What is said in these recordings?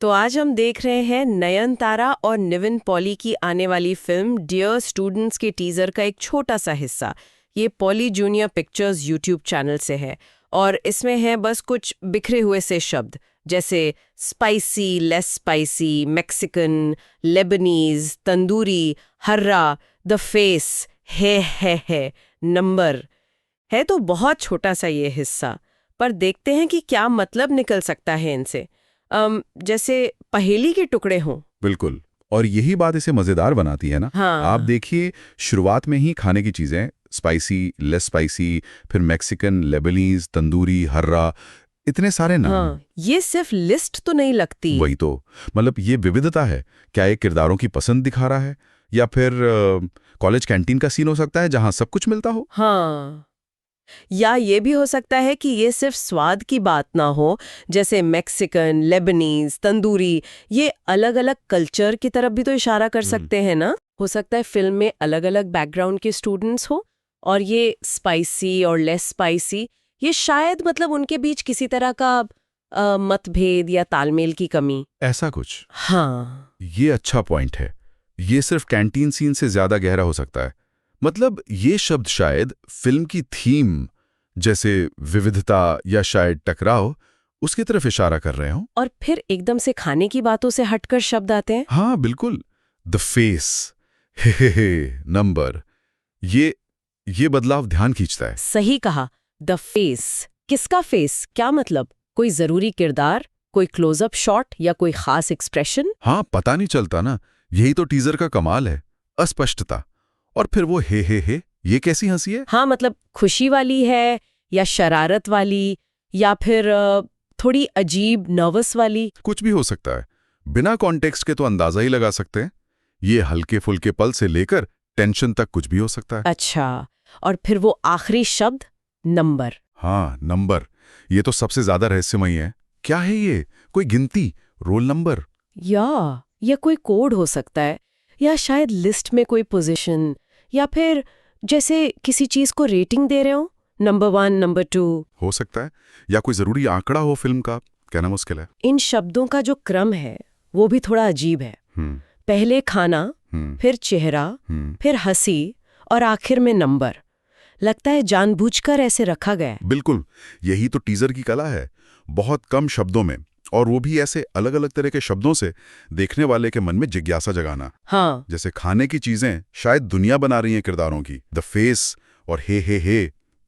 तो आज हम देख रहे हैं नयनतारा और निविन पॉली की आने वाली फिल्म डियर स्टूडेंट्स के टीजर का एक छोटा सा हिस्सा। ये poly junior pictures YouTube channel से है और इसमें है बस कुछ बिखरे हुए से शब्द जैसे spicy, less spicy, Mexican, Lebanese, tandoori, Harra, the face, है, नंबर। है तो बहुत छोटा सा ये हिस्सा, पर देखते हैं कि क्या मतलब निकल सकता है इनसे। जैसे पहेली के टुकड़े हों। बिल्कुल, और यही बात इसे मजेदार बनाती है ना। हाँ। आप देखिए, शुरुआत में ही खाने की चीजें स्पाइसी, लेस स्पाइसी, फिर मैक्सिकन, लेबनीज, तंदूरी, हर्रा, इतने सारे नाम। हाँ, ये सिर्फ लिस्ट तो नहीं लगती। वही तो, मतलब ये विविधता है। क्या ये किरदारों की पसंद दिखा रहा है, या फिर कॉलेज कैंटीन का सीन हो सकता है जहां सब कुछ मिलता हो। हाँ, या ये भी हो सकता है कि ये सिर्फ स्वाद की बात ना हो, जैसे मैक्सिकन, लेबनीज, तंदूरी, ये अलग-अलग कल्चर की तरफ भी तो इशारा कर सकते हैं ना। हो सकता है फिल्म में अलग-अलग बैकग्राउंड के स्टूडेंट्स हो और ये स्पाइसी और लेस स्पाइसी, ये शायद मतलब उनके बीच किसी तरह का मतभेद या तालमेल की कमी। ऐसा कुछ। हाँ, ये अच्छा पॉइंट है। ये सिर्फ कैंटीन सीन से ज्यादा गहरा हो सकता है। मतलब ये शब्द शायद फिल्म की थीम, जैसे विविधता या शायद टकराव, उसकी तरफ इशारा कर रहे हो। और फिर एकदम से खाने की बातों से हटकर शब्द आते हैं। हाँ बिल्कुल, द फेस, हे, नंबर, ये बदलाव ध्यान खींचता है। सही कहा, द फेस। किसका फेस? क्या मतलब? कोई जरूरी किरदार, कोई क्लोजअप शॉट या कोई खास एक्सप्रेशन? हाँ, पता नहीं चलता ना। यही तो टीजर का कमाल है, अस्पष्टता। और फिर वो हे, ये कैसी हंसी है। हाँ, मतलब खुशी वाली है या शरारत वाली या फिर थोड़ी अजीब नर्वस वाली। कुछ भी हो सकता है। बिना कॉन्टेक्स्ट के तो अंदाजा ही लगा सकते हैं। ये हल्के फुल्के पल से लेकर टेंशन तक कुछ भी हो सकता है। अच्छा, और फिर वो आखिरी शब्द, नंबर। हाँ, नंबर, ये तो सबसे ज्यादा रहस्यमयी है। क्या है ये? कोई गिनती, रोल नंबर? या कोई कोड हो सकता है, या शायद लिस्ट में कोई पोजीशन, या फिर जैसे किसी चीज को रेटिंग दे रहे हो, नंबर 1, नंबर 2। हो सकता है, या कोई जरूरी आंकड़ा हो फिल्म का, कहना मुश्किल है। इन शब्दों का जो क्रम है वो भी थोड़ा अजीब है। पहले खाना, फिर चेहरा, फिर हंसी और आखिर में नंबर। लगता है जानबूझकर ऐसे रखा गया है। बिल्कुल, यही तो टीजर की कला है। बहुत कम शब्दों में, और वो भी ऐसे अलग अलग तरह के शब्दों से, देखने वाले के मन में जिज्ञासा जगाना। हाँ, जैसे खाने की चीजें शायद दुनिया बना रही हैं किरदारों की। द फेस और हे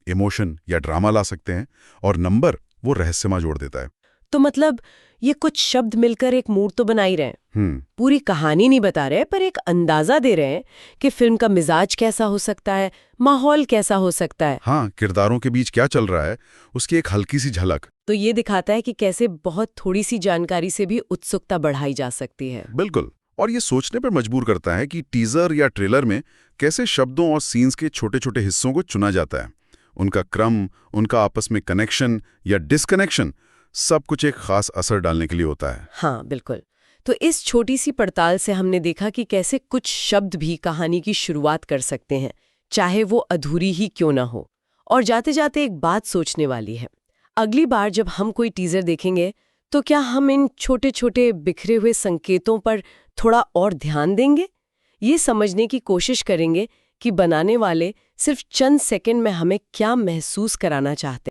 इमोशन या ड्रामा ला सकते हैं, और नंबर वो रहस्यमा जोड़ देता है। तो मतलब ये कुछ शब्द मिलकर एक मूड तो बना ही रहे हैं। पूरी कहानी नहीं बता रहे, पर एक अंदाजा दे रहे हैं कि फिल्म का मिजाज कैसा हो सकता है, माहौल कैसा हो सकता है। हाँ, किरदारों के बीच क्या चल रहा है, उसकी एक हल्की सी झलक। तो ये दिखाता है कि कैसे बहुत थोड़ी सी जानकारी से भी उत्सुकता बढ़ाई जा सकती है। बिल्कुल, और ये सोचने पर मजबूर करता है कि टीजर या ट्रेलर में कैसे शब्दों और सीन्स के छोटे छोटे हिस्सों को चुना जाता है। उनका क्रम, उनका आपस में कनेक्शन या डिसकनेक्शन, सब कुछ एक खास असर डालने के लिए होता है। हाँ, बिल्कुल। तो इस छोटी सी पड़ताल से हमने देखा कि कैसे कुछ शब्द भी कहानी की शुरुआत कर सकते हैं, चाहे वो अधूरी ही क्यों ना हो। और जाते जाते एक बात सोचने वाली है, अगली बार जब हम कोई टीजर देखेंगे तो क्या हम इन छोटे छोटे बिखरे हुए संकेतों पर थोड़ा और ध्यान देंगे, ये समझने की कोशिश करेंगे कि बनाने वाले सिर्फ चंद सेकंड में हमें क्या महसूस कराना चाहते हैं।